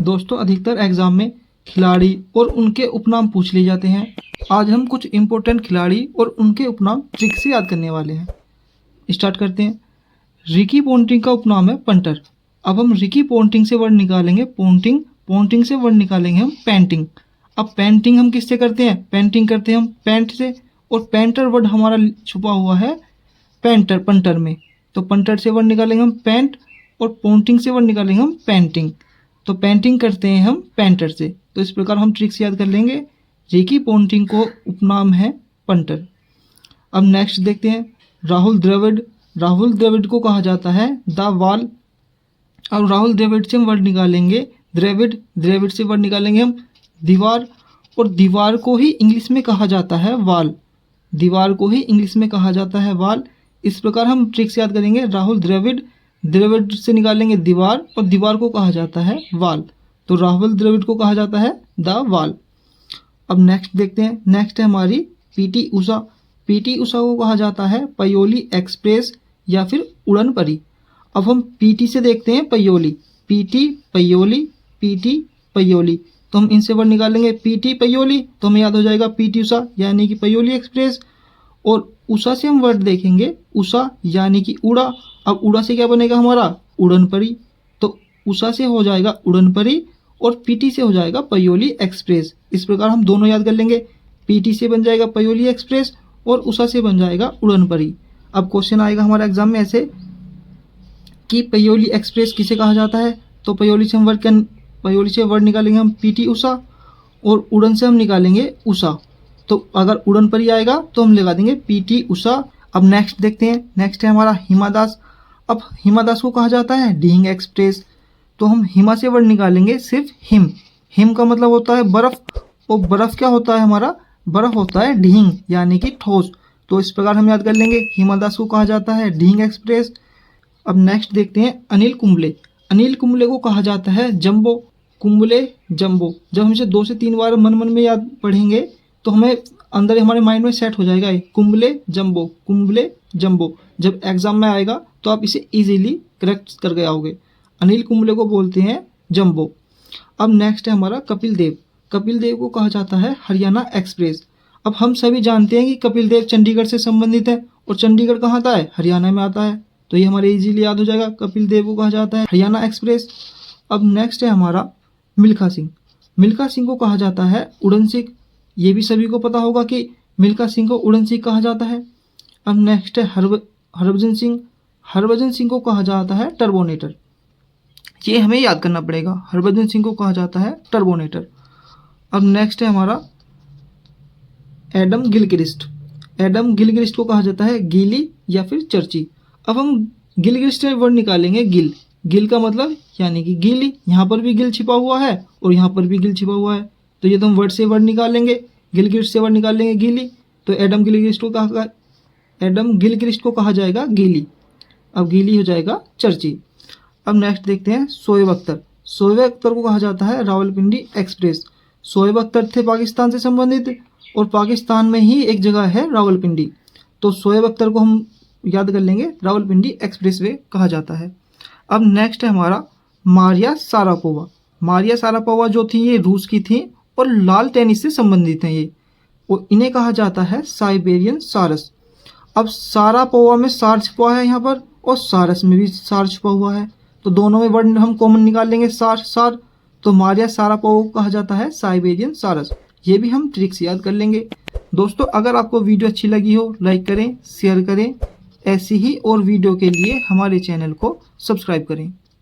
दोस्तों अधिकतर एग्जाम में खिलाड़ी और उनके उपनाम पूछ लिए जाते हैं। आज हम कुछ इम्पोर्टेंट खिलाड़ी और उनके उपनाम ट्रिक से याद करने वाले हैं। स्टार्ट करते हैं। रिकी पोंटिंग का उपनाम है पंटर। अब हम रिकी पोंटिंग से वर्ड निकालेंगे पोंटिंग, पोंटिंग से वर्ड निकालेंगे हम पेंटिंग। अब पेंटिंग हम किससे करते हैं? पेंटिंग करते हैं हम पेंट से, और पेंटर वर्ड हमारा छुपा हुआ है पेंटर, पंटर में। तो पंटर से वर्ड निकालेंगे हम पेंट, और पोंटिंग से वर्ड निकालेंगे हम पेंटिंग। तो पेंटिंग करते हैं हम पेंटर से। तो इस प्रकार हम ट्रिक्स याद कर लेंगे। रिकी पोंटिंग को उपनाम है पंटर। अब नेक्स्ट देखते हैं राहुल द्रविड़। राहुल द्रविड़ को कहा जाता है द वॉल। अब राहुल द्रविड़ से हम वर्ड निकालेंगे द्रविड़, द्रविड़ से वर्ड निकालेंगे हम दीवार, और दीवार को ही इंग्लिश में कहा जाता है वॉल। दीवार को ही इंग्लिश में कहा जाता है वॉल। इस प्रकार हम ट्रिक्स याद करेंगे। राहुल द्रविड़, द्रविड़ से निकालेंगे दीवार, और दीवार को कहा जाता है वॉल। तो राहुल द्रविड़ को कहा जाता है द वॉल। अब नेक्स्ट देखते हैं। नेक्स्ट है हमारी पीटी उषा। पीटी उषा को कहा जाता है पयोली एक्सप्रेस या फिर उड़न परी। अब हम पीटी से देखते हैं पयोली, पीटी पयोली, पीटी पयोली। तो हम इनसे वर्ड निकालेंगे पीटी पयोली, तो हमें याद हो जाएगा पीटी उषा यानी कि पयोली एक्सप्रेस। और उषा से हम वर्ड देखेंगे उषा यानी कि उड़ा। अब उड़ा से क्या बनेगा हमारा? उड़न परी। तो उषा से हो जाएगा उड़न परी, और पीटी से हो जाएगा पयोली एक्सप्रेस। इस प्रकार हम दोनों याद कर लेंगे। पीटी से बन जाएगा पयोली एक्सप्रेस, और उषा से बन जाएगा उड़न परी। अब क्वेश्चन आएगा हमारे एग्जाम में ऐसे कि पयोली एक्सप्रेस किसे कहा जाता है? तो पयोली से वर्ड निकालेंगे हम पीटी उषा, और उड़न से हम निकालेंगे उषा। तो अगर उड़न परी आएगा तो हम लगा देंगे पीटी उषा। अब नेक्स्ट देखते हैं। नेक्स्ट है हमारा हिमा दास। अब हिमा दास को कहा जाता है डीइंग एक्सप्रेस। तो हम हिमा से वर्ड निकालेंगे सिर्फ हिम। हिम का मतलब होता है बर्फ, और बर्फ क्या होता है हमारा? बर्फ होता है डीइंग यानी कि ठोस। तो इस प्रकार हम याद कर लेंगे हिमा दास को कहा जाता है डीइंग एक्सप्रेस। अब नेक्स्ट देखते हैं अनिल कुंबले। अनिल कुंबले को कहा जाता है जंबो। कुंबले जंबो, जब हम इसे 2 से 3 बार मन मन में याद पढ़ेंगे तो हमें अंदर हमारे माइंड में सेट हो जाएगा कुंबले जंबो, कुंबले जंबो। जब एग्जाम में आएगा तो आप इसे इजीली करेक्ट कर गए आओगे। अनिल कुंबले को बोलते हैं जंबो। अब नेक्स्ट है हमारा कपिल देव। कपिल देव को कहा जाता है हरियाणा एक्सप्रेस। अब हम सभी जानते हैं कि कपिल देव चंडीगढ़ से संबंधित है, और चंडीगढ़ कहाँ आता है? हरियाणा में आता है। तो ये हमारे इजीली याद हो जाएगा। कपिल देव को कहा जाता है हरियाणा एक्सप्रेस। अब नेक्स्ट है हमारा मिल्खा सिंह। मिल्खा सिंह को कहा जाता है उड़न सिंह। ये भी सभी को पता होगा कि मिल्खा सिंह को उड़न सिंह कहा जाता है। अब नेक्स्ट है हरभजन सिंह। हरभजन सिंह को कहा जाता है टर्बोनेटर। ये हमें याद करना पड़ेगा। हरभजन सिंह को कहा जाता है टर्बोनेटर। अब नेक्स्ट है हमारा एडम गिलक्रिस्ट। एडम गिलक्रिस्ट को कहा जाता है गीली या फिर चर्ची। अब हम गिलक्रिस्ट से वर्ड निकालेंगे गिल। गिल का मतलब यानी कि गीली। यहाँ पर भी गिल छिपा हुआ है और यहाँ पर भी गिल छिपा हुआ है। तो ये तो हम वर्ड से वर्ड निकालेंगे। गिलक्रिस्ट से वर्ड निकालेंगे गीली। तो एडम गिलक्रिस्ट को कहा जाएगा गीली। अब गीली हो जाएगा चर्ची। अब नेक्स्ट देखते हैं शोएब अख्तर। शोएब अख्तर को कहा जाता है रावलपिंडी एक्सप्रेस। शोएब अख्तर थे पाकिस्तान से संबंधित, और पाकिस्तान में ही एक जगह है रावलपिंडी। तो शोएब अख्तर को हम याद कर लेंगे रावलपिंडी एक्सप्रेसवे कहा जाता है। अब नेक्स्ट है हमारा मारिया शारापोवा। मारिया शारापोवा जो थी ये रूस की थी, और लाल टेनिस से संबंधित हैं ये, और इन्हें कहा जाता है साइबेरियन सारस। अब शारापोवा में सार छुपा है यहाँ पर, और सारस में भी सार छुपा हुआ है। तो दोनों में वर्ड हम कॉमन निकाल लेंगे सार। तो मारिया शारापोवा को कहा जाता है साइबेरियन सारस। ये भी हम ट्रिक्स याद कर लेंगे। दोस्तों अगर आपको वीडियो अच्छी लगी हो लाइक करें, शेयर करें। ऐसी ही और वीडियो के लिए हमारे चैनल को सब्सक्राइब करें।